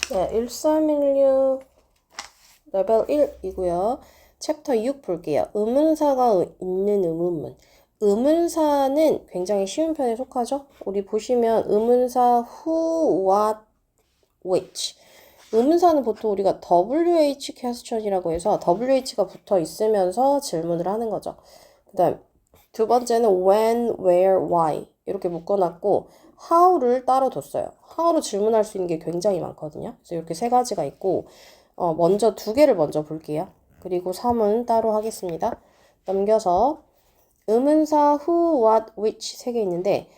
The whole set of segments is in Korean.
네, 1316 레벨 1이고요. 챕터 6 볼게요. 의문사가 있는 의문문. 의문사는 굉장히 쉬운 편에 속하죠? 우리 보시면 의문사 who, what, which. 의문사는 보통 우리가 WH 퀘스천이라고 해서 WH가 붙어 있으면서 질문을 하는 거죠. 그 다음 두 번째는 when, where, why 이렇게 묶어놨고 how를 따로 뒀어요. how로 질문할 수 있는 게 굉장히 많거든요. 그래서 이렇게 세 가지가 있고 먼저 두 개를 먼저 볼게요. 그리고 3은 따로 하겠습니다. 넘겨서 의문사 who, what, which 세 개 있는데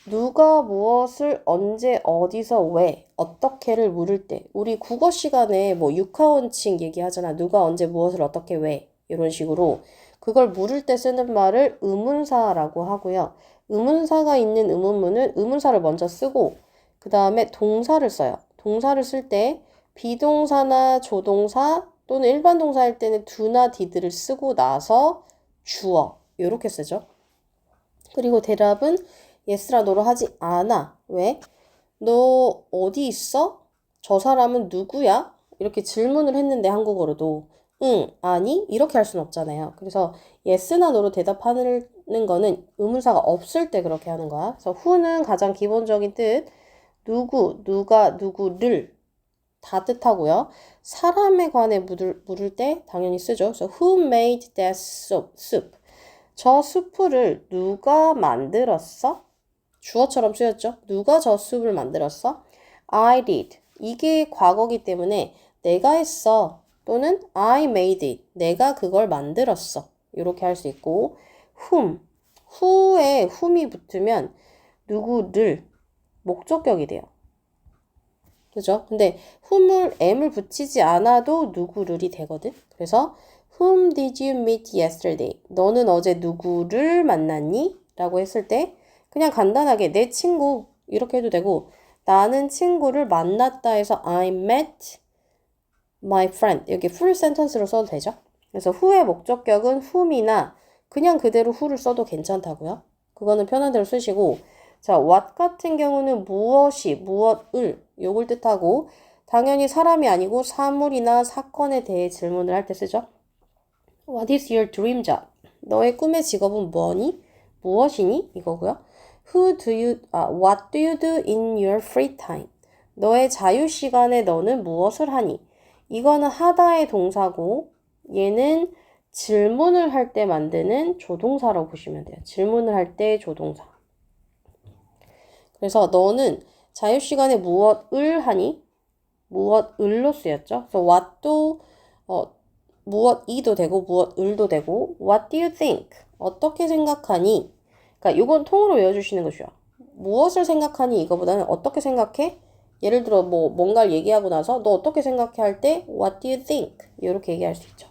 누가 무엇을 언제 어디서 왜 어떻게를 물을 때 우리 국어 시간에 뭐 육하원칙 얘기하잖아. 누가 언제 무엇을 어떻게 왜 이런 식으로 그걸 물을 때 쓰는 말을 의문사라고 하고요. 의문사가 있는 의문문은 의문사를 먼저 쓰고 그 다음에 동사를 써요. 동사를 쓸 때 비동사나 조동사 또는 일반 동사일 때는 do나 did를 쓰고 나서 주어 이렇게 쓰죠. 그리고 대답은 yes라 no로 하지 않아. 왜? 너 어디 있어? 저 사람은 누구야? 이렇게 질문을 했는데 한국어로도 응, 아니 이렇게 할 수는 없잖아요. 그래서 yes나 no로 대답하는 거는 의문사가 없을 때 그렇게 하는 거야. 그래서 who는 가장 기본적인 뜻 누구, 누가, 누구를 다 뜻하고요. 사람에 관해 물을 때 당연히 쓰죠. 그래서 who made that soup? 저 수프를 누가 만들었어? 주어처럼 쓰였죠. 누가 저 수프를 만들었어? I did. 이게 과거기 때문에 내가 했어. 또는 I made it. 내가 그걸 만들었어. 이렇게 할 수 있고 whom. who에 whom이 붙으면 누구를 목적격이 돼요. 그죠? 근데 whom을 m을 붙이지 않아도 누구를이 되거든. 그래서 Whom did you meet yesterday? 너는 어제 누구를 만났니? 라고 했을 때 그냥 간단하게 내 친구 이렇게 해도 되고 나는 친구를 만났다 해서 I met my friend 여기 full sentence로 써도 되죠? 그래서 who의 목적격은 whom이나 그냥 그대로 who를 써도 괜찮다고요. 그거는 편한 대로 쓰시고 자, what 같은 경우는 무엇이, 무엇을 요걸 뜻하고 당연히 사람이 아니고 사물이나 사건에 대해 질문을 할 때 쓰죠. What is your dream job? 너의 꿈의 직업은 뭐니? 무엇이니? 이거고요. What do you do in your free time? 너의 자유 시간에 너는 무엇을 하니? 이거는 하다의 동사고 얘는 질문을 할 때 만드는 조동사라고 보시면 돼요. 질문을 할 때 조동사. 그래서 너는 자유 시간에 무엇을 하니? 무엇을로 쓰였죠. 그래서 what도 무엇이도 되고 무엇을도 되고 what do you think? 어떻게 생각하니? 그러니까 이건 통으로 외워주시는 것이요. 무엇을 생각하니 이거보다는 어떻게 생각해? 예를 들어 뭐 뭔가를 얘기하고 나서 너 어떻게 생각해 할 때 what do you think? 이렇게 얘기할 수 있죠.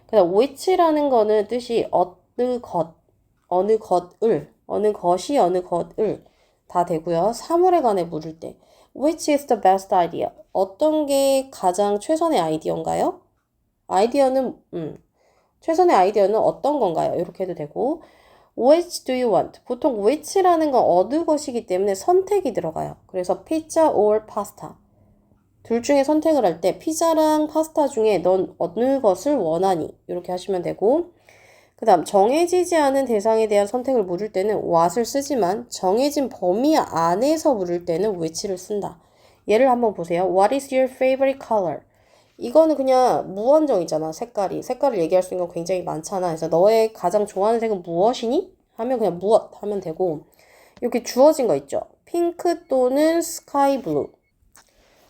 그래서 which라는 거는 뜻이 어느 것, 어느 것을, 어느 것이 어느 것을 다 되고요. 사물에 관해 물을 때 which is the best idea? 어떤 게 가장 최선의 아이디어인가요? 아이디어는 최선의 아이디어는 어떤 건가요? 이렇게 해도 되고 which do you want? 보통 which라는 건 어느 것이기 때문에 선택이 들어가요. 그래서 pizza or pasta 둘 중에 선택을 할 때 피자랑 파스타 중에 넌 어느 것을 원하니? 이렇게 하시면 되고 그 다음 정해지지 않은 대상에 대한 선택을 물을 때는 what을 쓰지만 정해진 범위 안에서 물을 때는 which를 쓴다. 예를 한번 보세요. What is your favorite color? 이거는 그냥 무한정이잖아. 색깔을 얘기할 수 있는 건 굉장히 많잖아. 그래서 너의 가장 좋아하는 색은 무엇이니? 하면 그냥 무엇 하면 되고 이렇게 주어진 거 있죠. 핑크 또는 스카이 블루.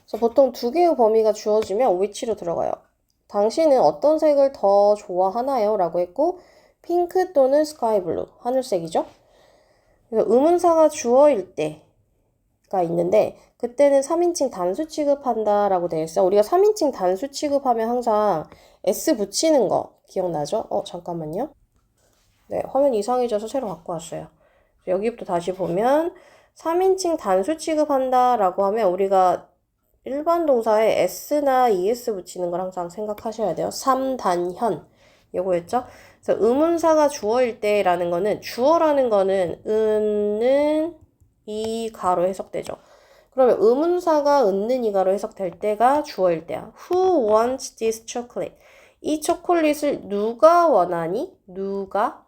그래서 보통 두 개의 범위가 주어지면 which로 들어가요. 당신은 어떤 색을 더 좋아하나요? 라고 했고 핑크 또는 스카이 블루, 하늘색이죠. 그래서 의문사가 주어일 때가 있는데 그때는 3인칭 단수 취급한다라고 되어 있어요. 우리가 3인칭 단수 취급하면 항상 S 붙이는 거 기억나죠? 잠깐만요. 네, 화면 이상해져서 새로 갖고 왔어요. 여기부터 다시 보면 3인칭 단수 취급한다라고 하면 우리가 일반 동사에 S나 ES 붙이는 걸 항상 생각하셔야 돼요. 3단현 요거였죠? 그래서 의문사가 주어일 때라는 거는 주어라는 거는 은은 이 가로 해석되죠. 그러면 의문사가 은는이가로 해석될 때가 주어일 때야. Who wants this chocolate? 이 초콜릿을 누가 원하니? 누가?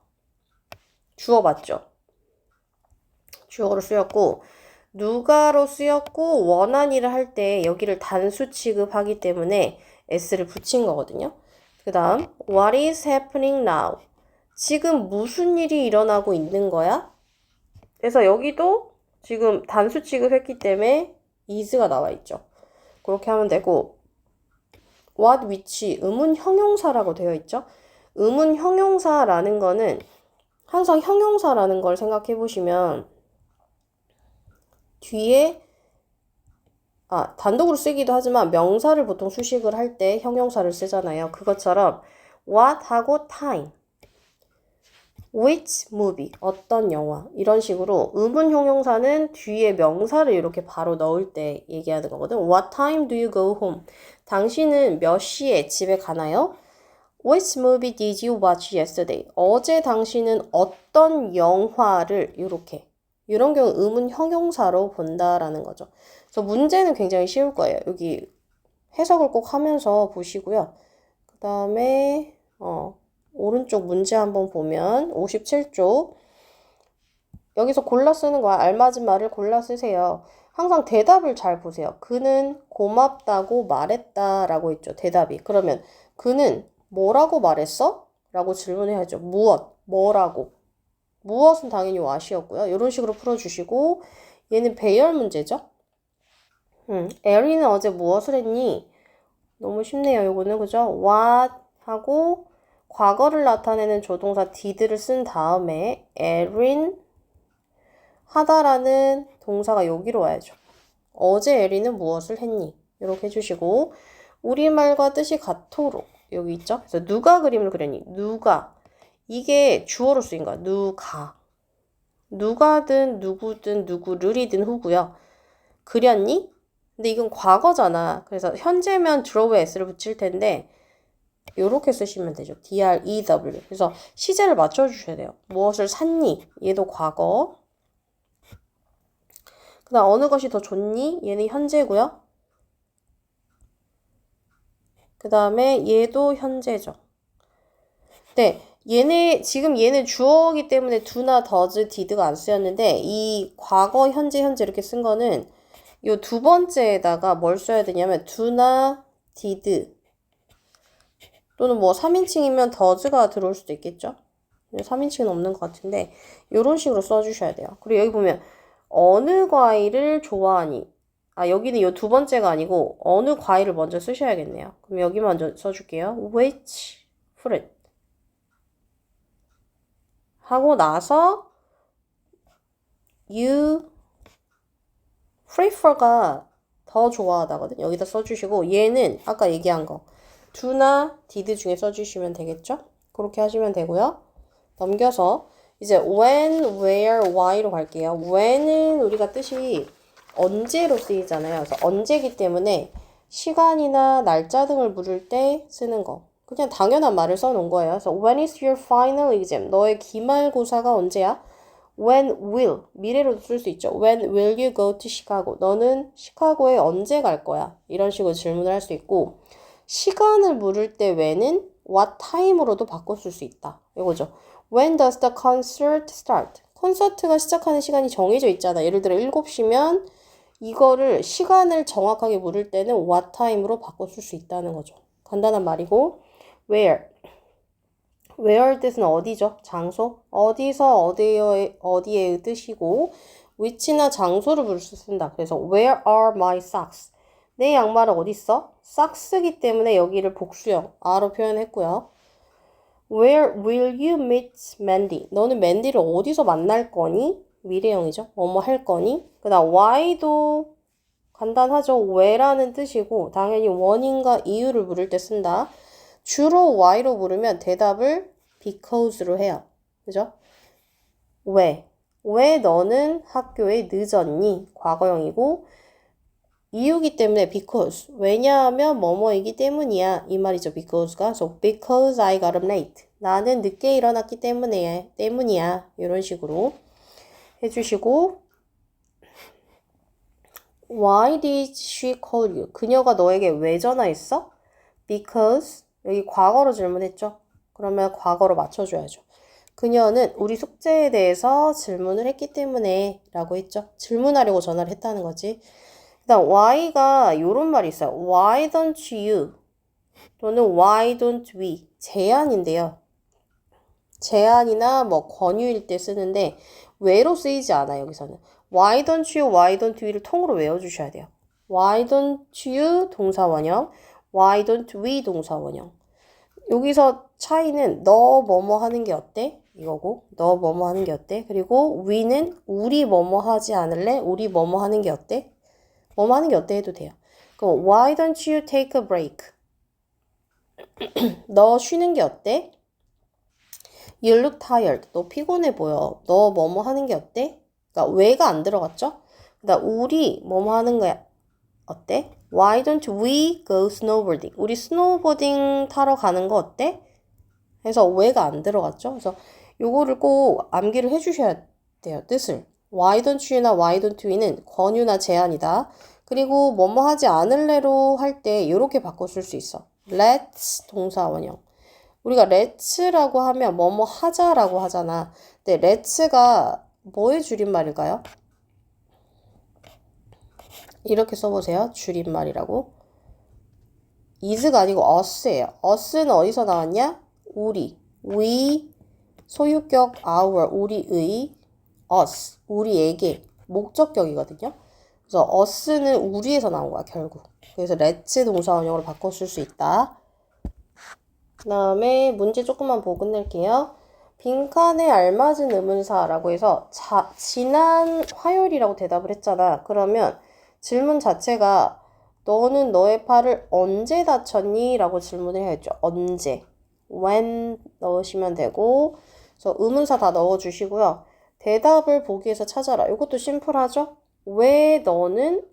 주어 맞죠? 주어로 쓰였고 누가로 쓰였고 원하니를 할 때 여기를 단수 취급하기 때문에 s를 붙인 거거든요. 그 다음 What is happening now? 지금 무슨 일이 일어나고 있는 거야? 그래서 여기도 지금 단수 취급했기 때문에 is가 나와 있죠. 그렇게 하면 되고 what which 의문 형용사라고 되어 있죠. 의문 형용사라는 거는 항상 형용사라는 걸 생각해 보시면 뒤에 단독으로 쓰기도 하지만 명사를 보통 수식을 할 때 형용사를 쓰잖아요. 그것처럼 what 하고 time, which movie, 어떤 영화 이런 식으로 의문 형용사는 뒤에 명사를 이렇게 바로 넣을 때 얘기하는 거거든. What time do you go home? 당신은 몇 시에 집에 가나요? Which movie did you watch yesterday? 어제 당신은 어떤 영화를 이런 경우 의문 형용사로 본다라는 거죠. 그래서 문제는 굉장히 쉬울 거예요. 여기 해석을 꼭 하면서 보시고요. 그 다음에 오른쪽 문제 한번 보면 57쪽 여기서 골라 쓰는 거야. 알맞은 말을 골라 쓰세요. 항상 대답을 잘 보세요. 그는 고맙다고 말했다라고 했죠. 대답이. 그러면 그는 뭐라고 말했어? 라고 질문해야죠. 무엇? 뭐라고? 무엇은 당연히 what이었고요. 이런 식으로 풀어주시고 얘는 배열 문제죠. 에리는 어제 무엇을 했니? 너무 쉽네요. 요거는 그죠? what 하고 과거를 나타내는 조동사 did를 쓴 다음에 에린 하다라는 동사가 여기로 와야죠. 어제 에리는 무엇을 했니? 이렇게 해주시고 우리말과 뜻이 같도록 여기 있죠? 그래서 누가 그림을 그렸니? 누가. 이게 주어로 쓰인 거야. 누가. 누가든 누구든 누구를이든 후고요. 그렸니? 근데 이건 과거잖아. 그래서 현재면 draw에 s를 붙일 텐데 요렇게 쓰시면 되죠. drew. 그래서 시제를 맞춰주셔야 돼요. 무엇을 샀니? 얘도 과거. 그 다음 어느 것이 더 좋니? 얘는 현재고요. 그 다음에 얘도 현재죠. 네, 지금 얘는 주어이기 때문에 do나 does, did가 안 쓰였는데 이 과거, 현재 이렇게 쓴 거는 요 두 번째에다가 뭘 써야 되냐면 do나 did 또는 뭐 3인칭이면 does가 들어올 수도 있겠죠. 3인칭은 없는 것 같은데 이런 식으로 써주셔야 돼요. 그리고 여기 보면 어느 과일을 좋아하니? 여기는 요 두 번째가 아니고 어느 과일을 먼저 쓰셔야겠네요. 그럼 여기 먼저 써줄게요. Which fruit? 하고 나서 you prefer가 더 좋아하다거든. 여기다 써주시고 얘는 아까 얘기한 거 do나 did 중에 써주시면 되겠죠? 그렇게 하시면 되고요. 넘겨서 이제 when, where, why로 갈게요. when은 우리가 뜻이 언제로 쓰이잖아요. 그래서 언제기 때문에 시간이나 날짜 등을 물을 때 쓰는 거. 그냥 당연한 말을 써놓은 거예요. 그래서 when is your final exam? 너의 기말고사가 언제야? When will, 미래로도 쓸 수 있죠. When will you go to Chicago? 너는 시카고에 언제 갈 거야? 이런 식으로 질문을 할 수 있고 시간을 물을 때 when은 what time으로도 바꿔쓸 수 있다. 이거죠. When does the concert start? 콘서트가 시작하는 시간이 정해져 있잖아. 예를 들어 7시면 이거를 시간을 정확하게 물을 때는 what time으로 바꿔쓸 수 있다는 거죠. 간단한 말이고 where. where 뜻은 어디죠? 장소. 어디서 어디의 뜻이고 which나 장소를 부를 수 쓴다. 그래서 where are my socks? 내 양말은 어디 있어? socks기 때문에 여기를 복수형 a로 표현했고요. Where will you meet Mandy? 너는 맨디를 어디서 만날 거니? 미래형이죠. 뭐뭐 할 거니? 그 다음 why도 간단하죠. 왜라는 뜻이고 당연히 원인과 이유를 물을 때 쓴다. 주로 why로 물으면 대답을 because로 해요. 그죠? 왜 너는 학교에 늦었니? 과거형이고 이유기 때문에 because. 왜냐하면 뭐뭐이기 때문이야. 이 말이죠. because가. So because I got up late. 나는 늦게 일어났기 때문이야. 이런 식으로 해주시고 Why did she call you? 그녀가 너에게 왜 전화했어? Because 여기 과거로 질문했죠. 그러면 과거로 맞춰줘야죠. 그녀는 우리 숙제에 대해서 질문을 했기 때문에 라고 했죠. 질문하려고 전화를 했다는 거지. 그 다음 why가 요런 말이 있어요. Why don't you? 또는 why don't we? 제안인데요. 제안이나 뭐 권유일 때 쓰는데 왜로 쓰이지 않아요. 여기서는. Why don't you, why don't we를 통으로 외워주셔야 돼요. Why don't you 동사 원형, why don't we 동사 원형. 여기서 차이는 너 뭐뭐 하는 게 어때? 이거고 너 뭐뭐 하는 게 어때? 그리고 we는 우리 뭐뭐 하지 않을래? 우리 뭐뭐 하는 게 어때? 뭐뭐 하는 게 어때 해도 돼요. 그럼 why don't you take a break? 너 쉬는 게 어때? You look tired. 너 피곤해 보여. 너 뭐뭐 하는 게 어때? 그러니까 왜가 안 들어갔죠? 그다음 우리 뭐뭐 하는 거야 어때? Why don't we go snowboarding? 우리 스노우보딩 타러 가는 거 어때? 해서 왜가 안 들어갔죠? 그래서 요거를 꼭 암기를 해주셔야 돼요. 뜻을. Why don't you나 why don't we는 권유나 제안이다. 그리고 뭐뭐 하지 않을래로 할 때 이렇게 바꿔 쓸 수 있어. Let's 동사 원형. 우리가 let's라고 하면 뭐뭐 하자라고 하잖아. 근데 let's가 뭐의 줄임말일까요? 이렇게 써보세요. 줄임말이라고. is가 아니고 us예요. us는 어디서 나왔냐? 우리. we, 소유격 our, 우리의, us, 우리에게, 목적격이거든요. 그래서 us는 우리에서 나온 거야, 결국. 그래서 let's 동사 원형으로 바꿔 쓸 수 있다. 그 다음에 문제 조금만 보고 끝낼게요. 빈칸에 알맞은 의문사라고 해서 지난 화요일이라고 대답을 했잖아. 그러면 질문 자체가 너는 너의 팔을 언제 다쳤니? 라고 질문을 해야죠. 언제. when 넣으시면 되고 그래서 의문사 다 넣어주시고요. 대답을 보기 위해서 찾아라. 이것도 심플하죠? 왜 너는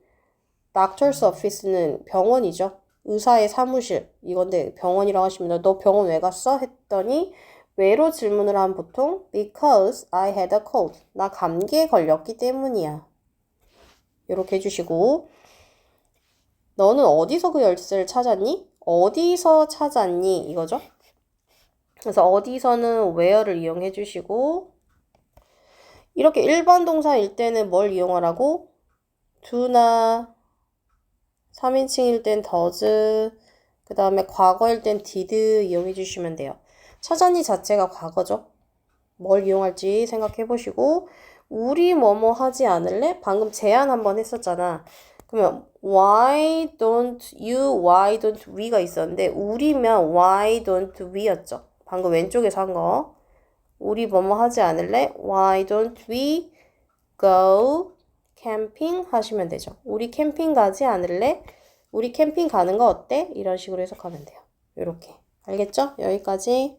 doctor's office는 병원이죠. 의사의 사무실 이건데 병원이라고 하시면 너 병원 왜 갔어? 했더니 왜로 질문을 하면 보통 because I had a cold. 나 감기에 걸렸기 때문이야. 이렇게 해주시고 너는 어디서 그 열쇠를 찾았니? 어디서 찾았니? 이거죠. 그래서 어디서는 where를 이용해 주시고 이렇게 일반 동사일 때는 뭘 이용하라고? do나 3인칭일 땐 does 그 다음에 과거일 땐 did 이용해 주시면 돼요. 찾았니 자체가 과거죠. 뭘 이용할지 생각해 보시고 우리 뭐뭐 하지 않을래? 방금 제안 한번 했었잖아. 그러면 why don't you, why don't we가 있었는데 우리면 why don't we였죠. 방금 왼쪽에서 한 거. 우리 뭐뭐 하지 않을래? Why don't we go 캠핑 하시면 되죠. 우리 캠핑 가지 않을래? 우리 캠핑 가는 거 어때? 이런 식으로 해석하면 돼요. 이렇게. 알겠죠? 여기까지.